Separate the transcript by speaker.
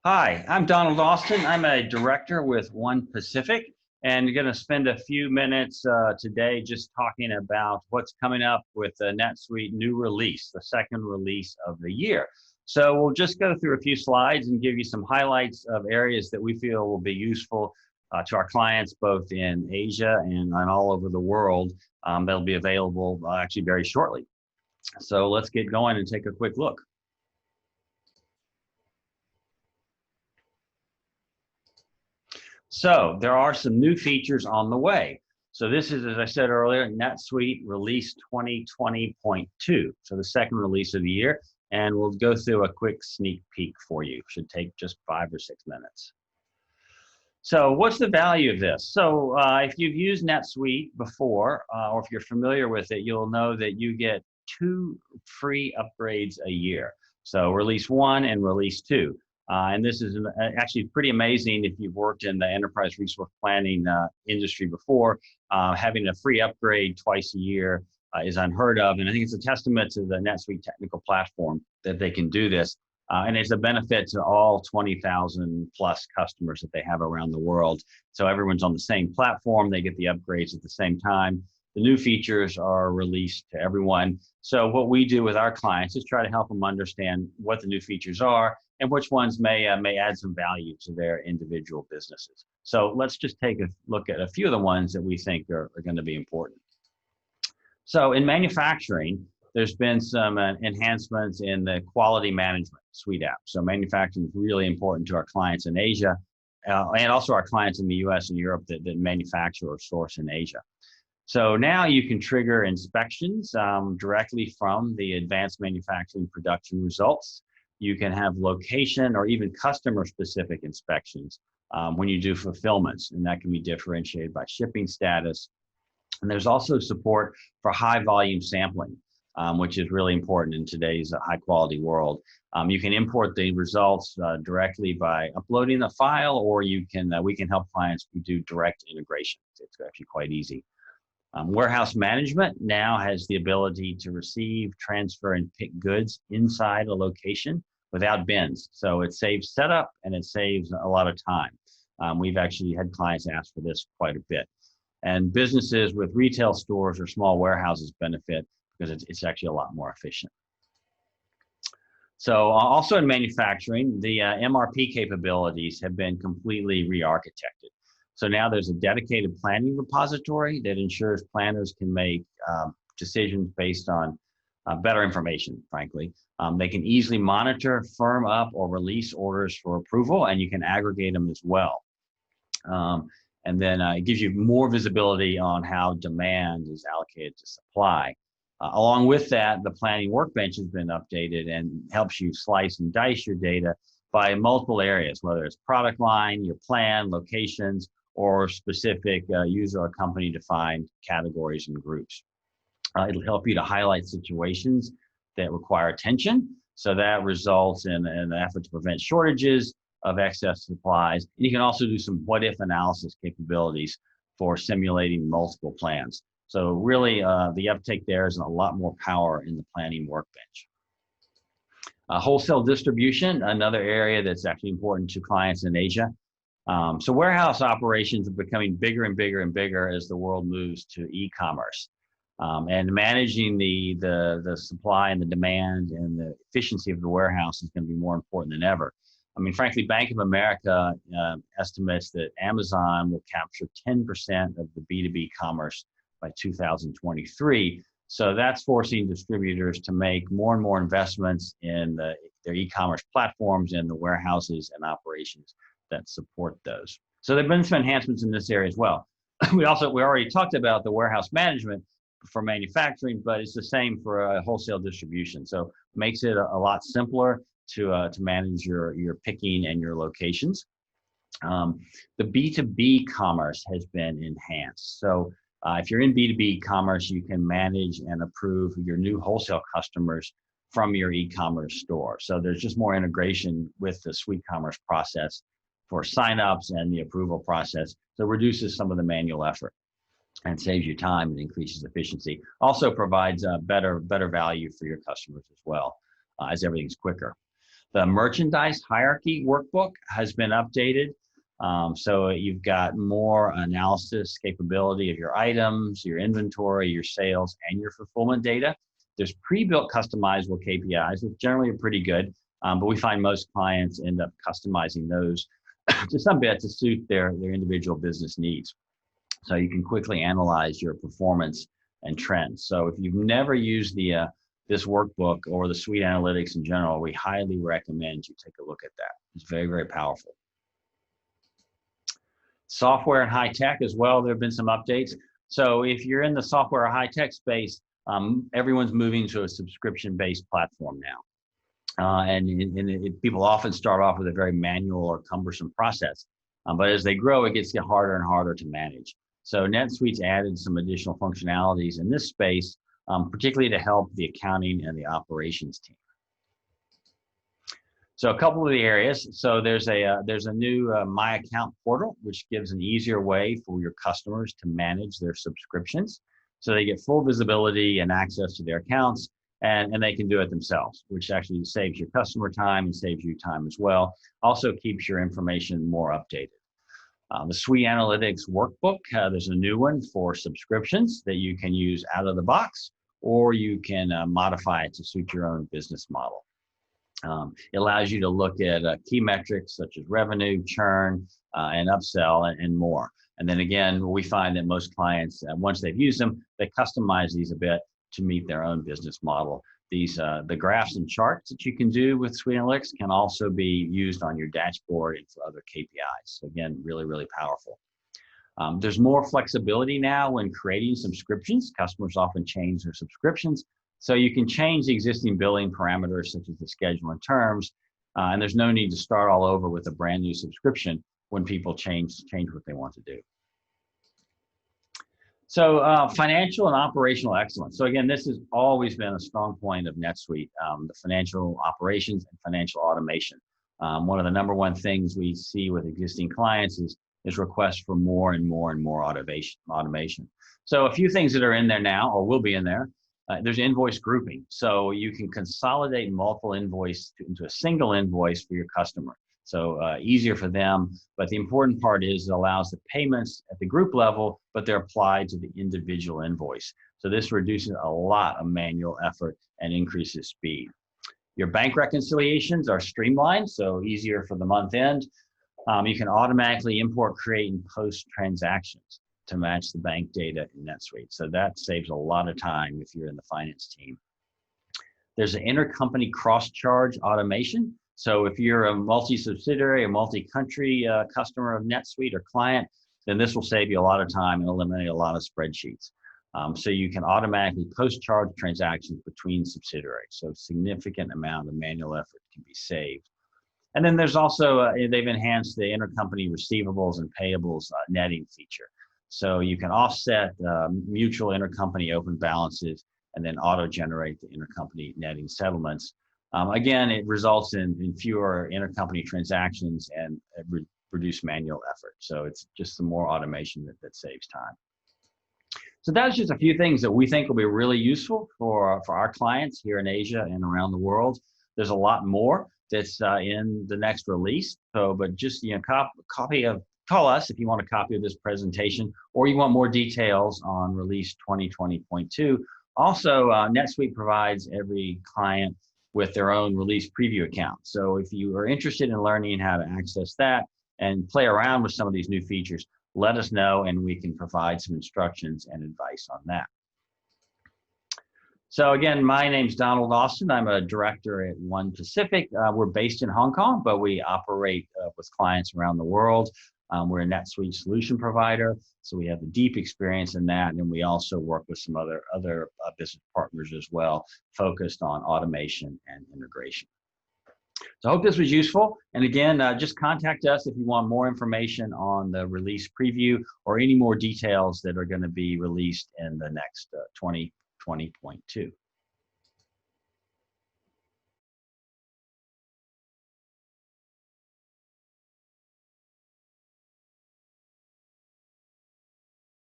Speaker 1: Hi, I'm Donald Austin. I'm a director with One Pacific, and going to spend a few minutes today just talking about what's coming up with the NetSuite new release, the second release of the year. So we'll just go through a few slides and give you some highlights of areas that we feel will be useful to our clients both in Asia and all over the world. That'll be available actually very shortly. So let's get going and take a quick look. So there are some new features on the way. So this is, as I said earlier, NetSuite release 2020.2. So the second release of the year, and we'll go through a quick sneak peek for you. Should take just 5 or 6 minutes. So what's the value of this? So if you've used NetSuite before, or if you're familiar with it, you'll know that you get 2 free upgrades a year. So release 1 and release 2. And this is actually pretty amazing if you've worked in the enterprise resource planning industry before. Having a free upgrade twice a year is unheard of. And I think it's a testament to the NetSuite technical platform that they can do this. And it's a benefit to all 20,000 plus customers that they have around the world. So everyone's on the same platform. They get the upgrades at the same time. The new features are released to everyone. So what we do with our clients is try to help them understand what the new features are and which ones may add some value to their individual businesses. So let's just take a look at a few of the ones that we think are going to be important. So in manufacturing, there's been some enhancements in the quality management suite app. So manufacturing is really important to our clients in Asia and also our clients in the US and Europe that manufacture or source in Asia. So now you can trigger inspections directly from the advanced manufacturing production results. You can have location or even customer specific inspections when you do fulfillments, and that can be differentiated by shipping status. And there's also support for high volume sampling, which is really important in today's high quality world. You can import the results directly by uploading the file, or we can help clients do direct integration. It's actually quite easy. Warehouse management now has the ability to receive, transfer, and pick goods inside a location without bins. So it saves setup and it saves a lot of time. We've actually had clients ask for this quite a bit. And businesses with retail stores or small warehouses benefit because it's actually a lot more efficient. So also in manufacturing, the MRP capabilities have been completely re-architected. So now there's a dedicated planning repository that ensures planners can make decisions based on better information, frankly. They can easily monitor, firm up, or release orders for approval, and you can aggregate them as well. And then it gives you more visibility on how demand is allocated to supply. Along with that, the planning workbench has been updated and helps you slice and dice your data by multiple areas, whether it's product line, your plan, locations, or specific user or company defined categories and groups. It'll help you to highlight situations that require attention. So that results in an effort to prevent shortages of excess supplies. And you can also do some what if analysis capabilities for simulating multiple plans. So really the uptake there is a lot more power in the planning workbench. Wholesale distribution, another area that's actually important to clients in Asia. So warehouse operations are becoming bigger and bigger and bigger as the world moves to e-commerce. And managing the supply and the demand and the efficiency of the warehouse is going to be more important than ever. I mean, frankly, Bank of America estimates that Amazon will capture 10% of the B2B commerce by 2023. So that's forcing distributors to make more and more investments in their e-commerce platforms and the warehouses and operations that support those. So there've been some enhancements in this area as well. We already talked about the warehouse management for manufacturing, but it's the same for wholesale distribution. So makes it a lot simpler to manage your picking and your locations. The B2B commerce has been enhanced. So if you're in B2B commerce, you can manage and approve your new wholesale customers from your e-commerce store. So there's just more integration with the Suite Commerce process for signups and the approval process. So it reduces some of the manual effort and saves you time and increases efficiency. Also provides better value for your customers as well, as everything's quicker. The merchandise hierarchy workbook has been updated. So you've got more analysis capability of your items, your inventory, your sales, and your fulfillment data. There's pre-built customizable KPIs, which generally are pretty good, but we find most clients end up customizing those to some bit to suit their individual business needs. So you can quickly analyze your performance and trends. So if you've never used this workbook or the suite analytics in general, we highly recommend you take a look at that. It's very, very powerful. Software and high tech as well, there have been some updates. So if you're in the software or high tech space, everyone's moving to a subscription-based platform now. People often start off with a very manual or cumbersome process, but as they grow, it gets harder and harder to manage. So NetSuite's added some additional functionalities in this space, particularly to help the accounting and the operations team. So a couple of the areas. So there's a new My Account portal, which gives an easier way for your customers to manage their subscriptions. So they get full visibility and access to their accounts, and they can do it themselves, which actually saves your customer time and saves you time as well. Also keeps your information more updated. The Suite Analytics Workbook, there's a new one for subscriptions that you can use out of the box, or you can modify it to suit your own business model. It allows you to look at key metrics such as revenue, churn, and upsell, and more. And then again, we find that most clients, once they've used them, they customize these a bit to meet their own business model. These, the graphs and charts that you can do with Suite Analytics can also be used on your dashboard and for other KPIs. So again, really, really powerful. There's more flexibility now when creating subscriptions. Customers often change their subscriptions. So you can change the existing billing parameters such as the schedule and terms, and there's no need to start all over with a brand new subscription when people change what they want to do. So financial and operational excellence. So again, this has always been a strong point of NetSuite, the financial operations and financial automation. One of the #1 things we see with existing clients is requests for more and more and more automation. So a few things that are in there now or will be in there. There's invoice grouping. So you can consolidate multiple invoices into a single invoice for your customer. So easier for them, but the important part is it allows the payments at the group level, but they're applied to the individual invoice. So this reduces a lot of manual effort and increases speed. Your bank reconciliations are streamlined, so easier for the month end. You can automatically import, create, and post transactions to match the bank data in NetSuite. So that saves a lot of time if you're in the finance team. There's an intercompany cross-charge automation. So if you're a multi-subsidiary, a multi-country customer of NetSuite or client, then this will save you a lot of time and eliminate a lot of spreadsheets. So you can automatically post-charge transactions between subsidiaries. So a significant amount of manual effort can be saved. And then there's also, they've enhanced the intercompany receivables and payables netting feature. So you can offset mutual intercompany open balances and then auto-generate the intercompany netting settlements. Again, it results in fewer intercompany transactions and reduced manual effort. So it's just some more automation that saves time. So that's just a few things that we think will be really useful for our clients here in Asia and around the world. There's a lot more that's in the next release. So, but just call us if you want a copy of this presentation, or you want more details on release 2020.2. Also, NetSuite provides every client with their own release preview account. So if you are interested in learning how to access that and play around with some of these new features, let us know and we can provide some instructions and advice on that. So again, my name's Donald Austin. I'm a director at One Pacific. We're based in Hong Kong, but we operate with clients around the world. We're a NetSuite solution provider, so we have a deep experience in that, and we also work with some other business partners as well, focused on automation and integration. So I hope this was useful. And again, just contact us if you want more information on the release preview or any more details that are going to be released in the next 2020.2.